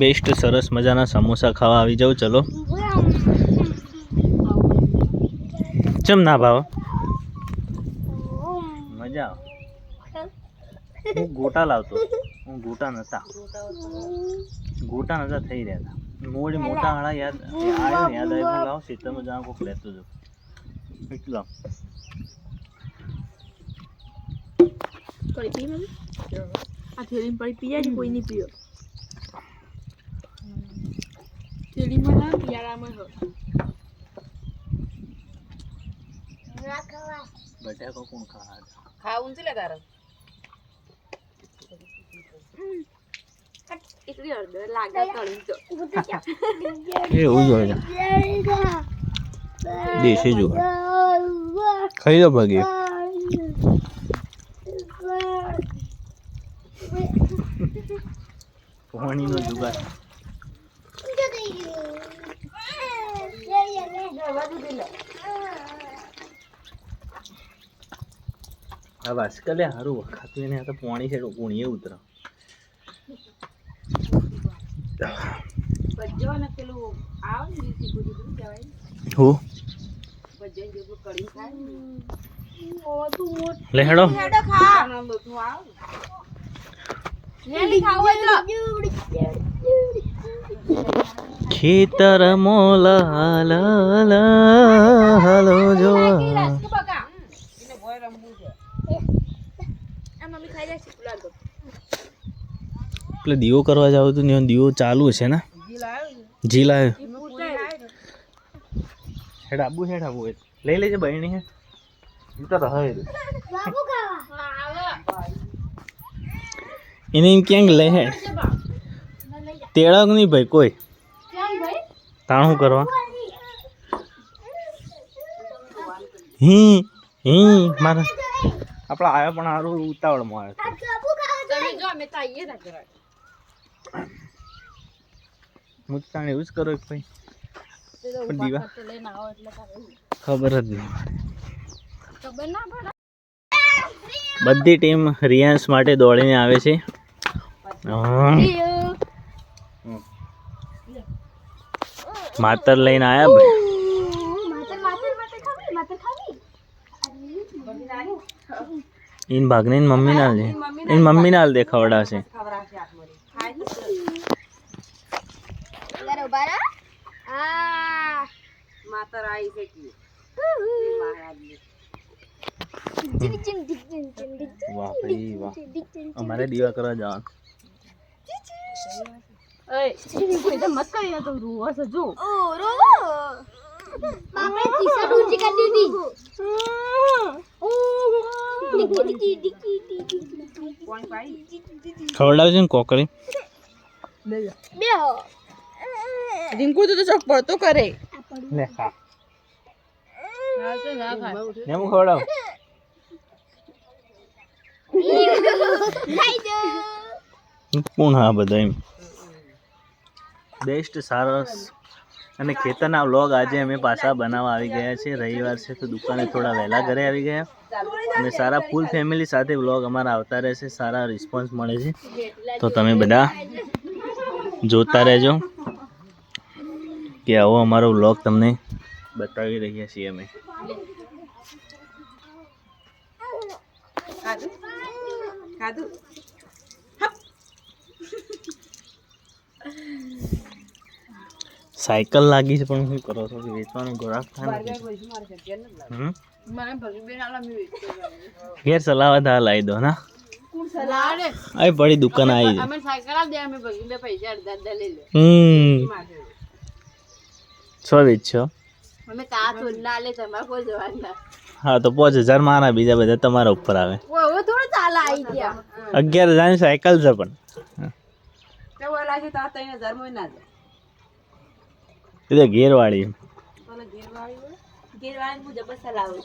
Best સરસ મજાના સમોસા ખાવા આવી જાવ. ચલો ચમ ના ભાવ મજા હું ગોટા લાવતો હું ગોટા નતા થઈ રહ્યા હતા મોડી મોટા હાળા યાદ આવ્યું લાવ ખેતરમાં જવા કોક લેતો જો એટલા પડી પી મમ્મી આ થેલી પડી પીયા જ કોઈ નહીં પીયો થેલી માં ના પિયારામાં હો ના ખાવા બટાકો કોણ ખાવા ખાવું છે લે તારે એટલી અડધો લાગે તળી તો એવું જોઈએ દેશી જો ખાઈ લો ભાગી પાણીનો જુગાર આ વાસ્કલે હારું વખાતું એને તો પાણી છે કોણીએ ઉતરો બજ્જો ને પેલું આવ ને દીસી ગુડી કહેવાય હું બજ્જો જેવું કડી ખાય લે હેડો ખા નામ તું આવ ને ખાવ તો ખેતર મોલા લા લા હાલો જો એટલે દીવો કરવા જાવ તો દીવો ચાલુ છે ને જી લાવ્યો હેડ આબુ લઈ લેજે બહેણી હે તો રહે એને એમ ક્યાંક લે હે તેડક નહીં ભાઈ કોઈ તાણું કરવા મારે આપણા આવ્યા પણ સારું ઉતાવળમાં આવ્યો હું તાણે એવું જ કરો ભાઈ દીવા ખબર જ નહીં બધી ટીમ રિયાન્સ માટે દોડીને આવે છે માતર લઈને આયા ભાઈ इन भागने इन मम्मी नाल दे खवड़ा से मातर आई से की वाह भाई वाह हमारे दीवा करा जान ओए इधर मत कर यार तुम रोवा से जो ओ रो पापा तीसरा ऊंची कर दी थी कौन भाई खवड़ा से कोकरी ले हो रिंकू तो चौक पर तो करे ले खा हां तो ना खा ने मु खवड़ाव नहीं दो કોણ હા બધા એમ બેસ્ટ સરસ અને ખેતરના વ્લોગ આજે અમે પાછા બનાવવા આવી ગયા છે રવિવાર છે તો દુકાને થોડા વહેલા ઘરે આવી ગયા અને સારા ફૂલ ફેમિલી સાથે વ્લોગ અમારા આવતા રહેશે સારા રિસ્પોન્સ મળે છે તો તમે બધા જોતા રહેજો કે આવો અમારો વ્લોગ તમને બતાવી રહ્યા છીએ અમે ખાધું સાયકલ લાગી છે પણ શું કરો છો કે વેચવાનું ગોરાક થાય ઘેર સલાવા દા લાવી દો ના આઈ પડી દુકાન આવી છે અમે સાયકલ આ દે અમે ભગી બે પૈસા અડધા લઈ લે છો વેચો અમે તા તો ના લે તમાર કોઈ જવાન ના હા તો 5000 મારા બીજા બધા તમારા ઉપર આવે હવે થોડો ચાલ આવી ગયા 11000 ની સાયકલ છે પણ તે ઓલા છે તા 3000 મોય ના દે એટલે ઘેરવાળી ગેરવાળી હું જબરદસ્ત લાવું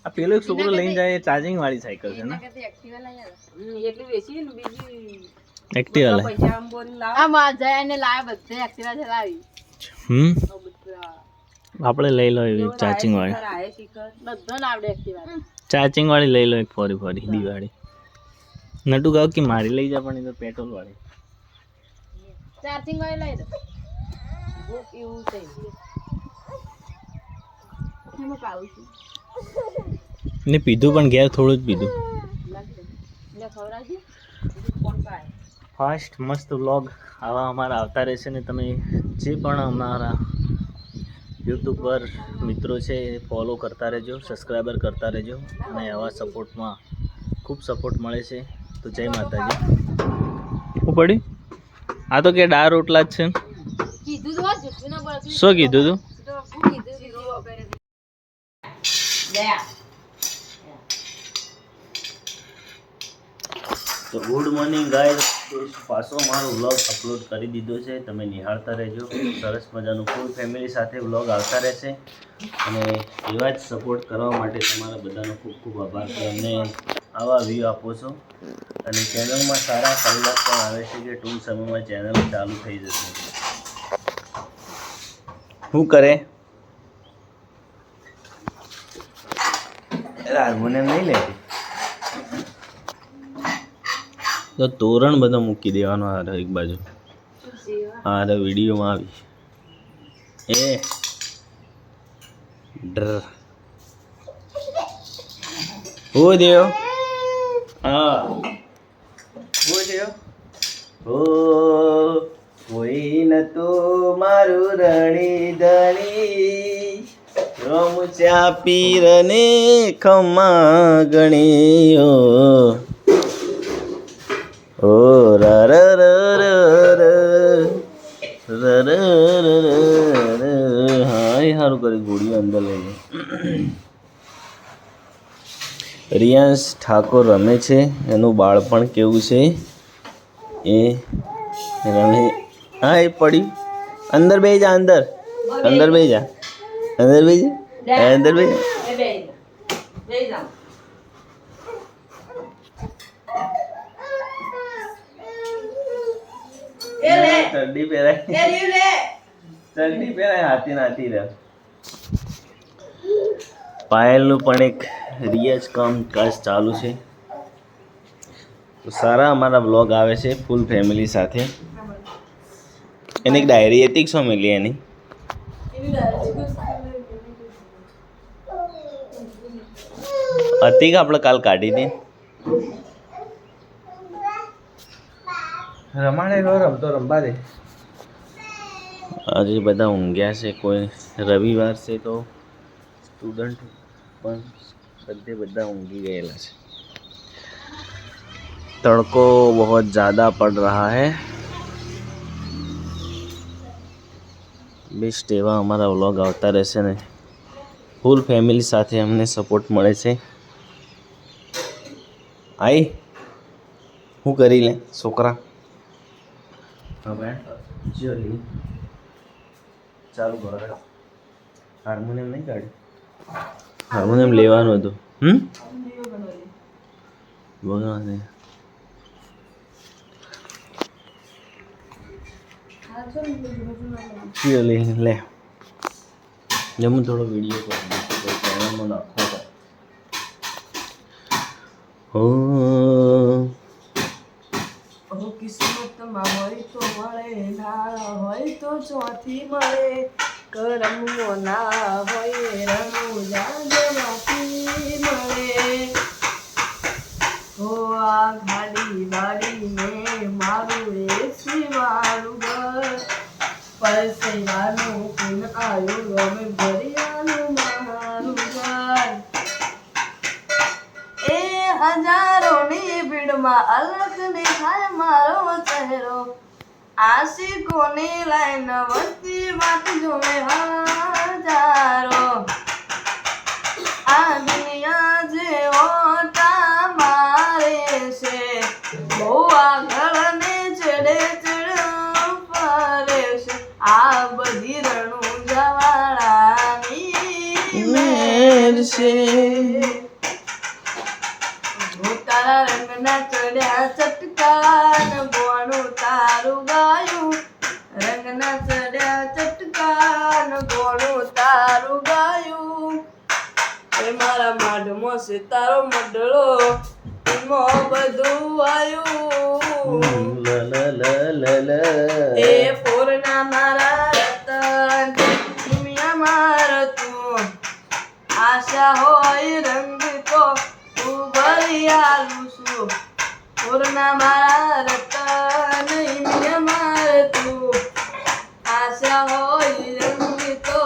આ પેલો એક છોકરો લઈને જાય ચાર્જિંગ વાળી સાયકલ છે ને એક્ટિવા લઈ એટલી વેચી ને બીજી એક્ટિવા લે પૈસા આમ બોલ લાવ આ માં જાય ને લાવ બધે એક્ટિવા ચલાવી આપણે લઈ લો એવી ચાર્જિંગ વાળી બધો ને આવડે એક્ટિવા ચાર્જિંગ વાળી લઈ લો એક ફોરી દિવાળી નટુ ગાવ કે મારી લઈ જા પણ એ તો પેટ્રોલ વાળી ચાર્જિંગ વાળી લઈ દો ભૂખ એવું થઈ એમાં પાવું છું ને પીધું પણ ઘેર થોડું જ પીધું લે ખવડાવજો કોણ પાય ફાસ્ટ મસ્ત વ્લોગ આવા અમારા આવતા રહેશે ને તમે જે પણ અમારા યુટ્યુબ પર મિત્રો છે એ ફોલો કરતા રહેજો સબસ્ક્રાઈબર કરતા રહેજો અને આવા સપોર્ટમાં ખૂબ સપોર્ટ મળે છે તો જય માતાજી શું પડ્યું આ તો કે ડાળ રોટલા જ છે કીધું તો જુઠ્ઠું ના બોલતું શું કીધું તું તો હું કીધું લે તો ગુડ મોર્નિંગ ગાઈઝ પાછો મારો વ્લોગ અપલોડ કરી દીધો છે તમે નિહાળતા રહેજો સરસ મજાનું ફૂલ ફેમિલી સાથે વ્લોગ આવતા રહેશે અને એવા જ સપોર્ટ કરવા માટે તમારા બધાનો ખૂબ ખૂબ આભાર કે અમને આવા વ્યૂ આપો છો અને ચેનલમાં સારા કલાક પણ આવે છે કે ટૂંક સમયમાં ચેનલ ચાલુ થઈ જશે શું કરે હાર્મોનિયમ નહીં લેતી તો તોરણ બધો મૂકી દેવાનો હારે એક બાજુ હારે વિડીયોમાં આવી એ ડર હો દેવ હા હો દેવ હો કોઈ નતો મારું રણી ધણી રોમ ચા પીરને ખમા ગણી ઓ ર ર ર ર ર ર ર ર હાય સારું કરી ગોળીઓ અંદર લઈ લે રિયાંશ ઠાકોર રમે છે એનું બાળપણ કેવું છે એ રમે હા એ પડ્યું અંદર બે જા અંદર અંદર બે જા અંદર બે જા અંદર બે જા ચડ્ડી પહેરાય હાથી નાતી રહે પાયલનું પણ એક રિયાઝ કામકાજ ચાલુ છે તો સારા અમારા વ્લોગ આવે છે ફૂલ ફેમિલી સાથે એની એક ડાયરી હતી શું મિલી એની હતી કે આપણે કાલ કાઢી હતી રમાડે રમતો રમવા દે આજે બધા ઊંઘ્યા છે કોઈ રવિવાર છે તો સ્ટુડન્ટ પણ બધા ઊંઘી ગયેલા છે તડકો બહુ ज़्यादा પડ रहा है બેસ્ટ એવા અમારા વ્લોગ આવતા રહેશે ને ફૂલ ફેમિલી સાથે અમને સપોર્ટ મળે છે આઈ શું કરી લે છોકરા હવે ચલી ચાલુ કરો હાર્મોનિયમ નહીં કાઢ્યું હાર્મોનિયમ લેવાનું હતું બગા દે ચલી લે હું થોડો વિડીયો કરી ચેનલમાં નાખો કિસ્મતમાં હોય તો મળે ના હોય તો ચોથી મળે કરમો ના હોય રણુજામાંથી મળે હો આ ગાડી વાડી ને મારું એસી વાળું ઘર પરસેવાનું કુન આવ્યું અમે ભરિયાનું મારું ઘર એ હજારોની ભીડમાં અલગ દેખાય મારો ચહેરો આશિકોની લાઈન વસ્તી વાત જોવે હજારો આ દુનિયા જે ઓટા મારે છે બહુ આગળ ને ચડે ફરે છે આ બધી રણું જવાળાની મેર છે તારા રંગના ચડ્યા ચટકાન ગોણું તારું ગાયું રંગના ચડ્યા ચટકાન ગોણું તારું ગાયું એ મારા માઢમાં છે તારો મડળો જમીનમાં બધું આવ્યું લ લ લ લ લ. એ પોરના મારા રતન દુનિયામાં તું આશા હોય રંગ તો તું ભરી આલું છું પોરના મારા રતન દુનિયામાં તું આશા હોય રંગ તો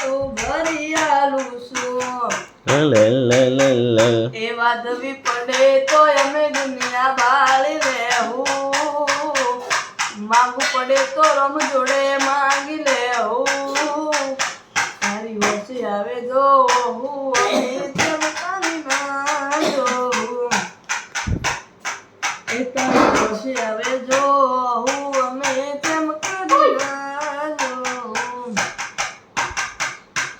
તું ભરી આલું છું લ લ લ લ. એ વાદવી પડે તો અમે દુનિયા બાળી લેવું માંગવું પડે તો રમ જોડે માંગી લેવું તારી વચ્ચે આવે જો હું અમે ચમકાવી ના જોઉં એ તારી વચ્ચે આવે જો હું અમે ચમકાવી ના જોઉં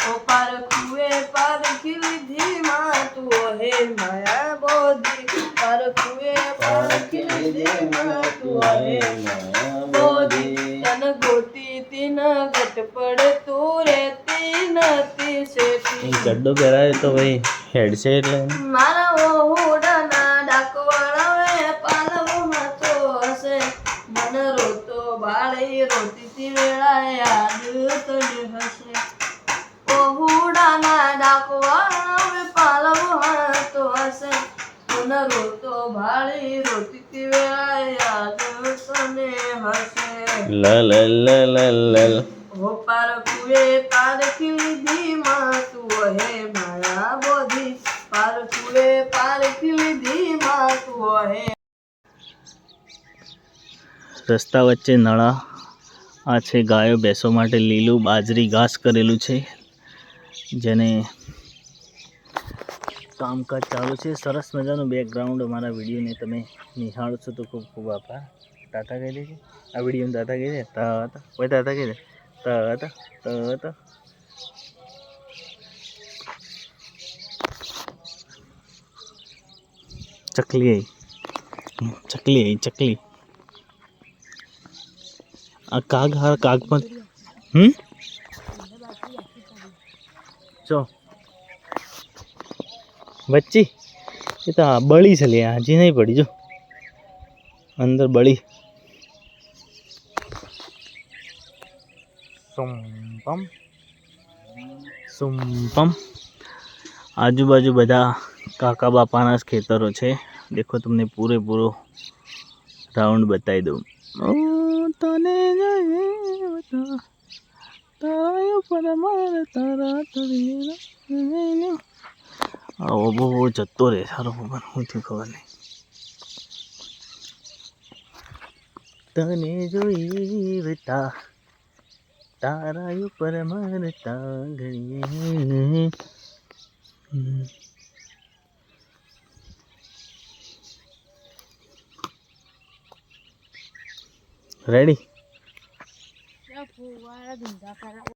ઓ પારખુએ પારખી લીધી માં તું હે માયા બોધી પારખુએ પારખી લીધી માં તું હે બોધી તન ગોતી તીન ઘટ પડ તું રહેતી નથી શેઠી ચડ્ડો પહેરાય તો ભાઈ હેડ છે એટલે મારા ઓહુડાના ડાકવાળાએ પાલવમાં તો હશે મન રોતો બાળી રોતીતી વેળાએ યાદ તને હશે ઓહુડાના ડાકવાળાએ પાલવમાં તો હશે મન રોતો બાળી રોતીતી વેળાએ યાદ તને હશે લ લ લ લ લ. ઓ પારખુએ પારખી લીધી માં તું હે માયા બોધી પારખુએ પારખી લીધી માં તું હે રસ્તા વચ્ચે નળા આ છે ગાયો ભેંસો માટે લીલું બાજરી ઘાસ કરેલું છે જેને કામકાજ ચાલુ છે સરસ મજાનું બેકગ્રાઉન્ડ અમારા વિડીયોને તમે નિહાળો છો તો ખૂબ ખૂબ આભાર તાતા કહી દેજે આ વિડીયોને તાતા કહી દે તાતા કોઈ તાતા કહી દે તાતા તાતા ચકલી ચકલી આ કાગ હા કાગ પણ ચો બચ્ચી એ તો આ બળી છે લે હજી નહીં પડી જો અંદર બળી સુમપમ સુમપમ આજુબાજુ બધા કાકા બાપાના જ ખેતરો છે દેખો તમને પૂરેપૂરો રાઉન્ડ બતાવી દઉં ઓ તને તારા પર મારે તારા આવો બહુ જતો રહે સારો ખબર હું થયું ખબર નહીં તને જોઈ બેટા તારા ઉપર મારતા ઘડીએ રેડી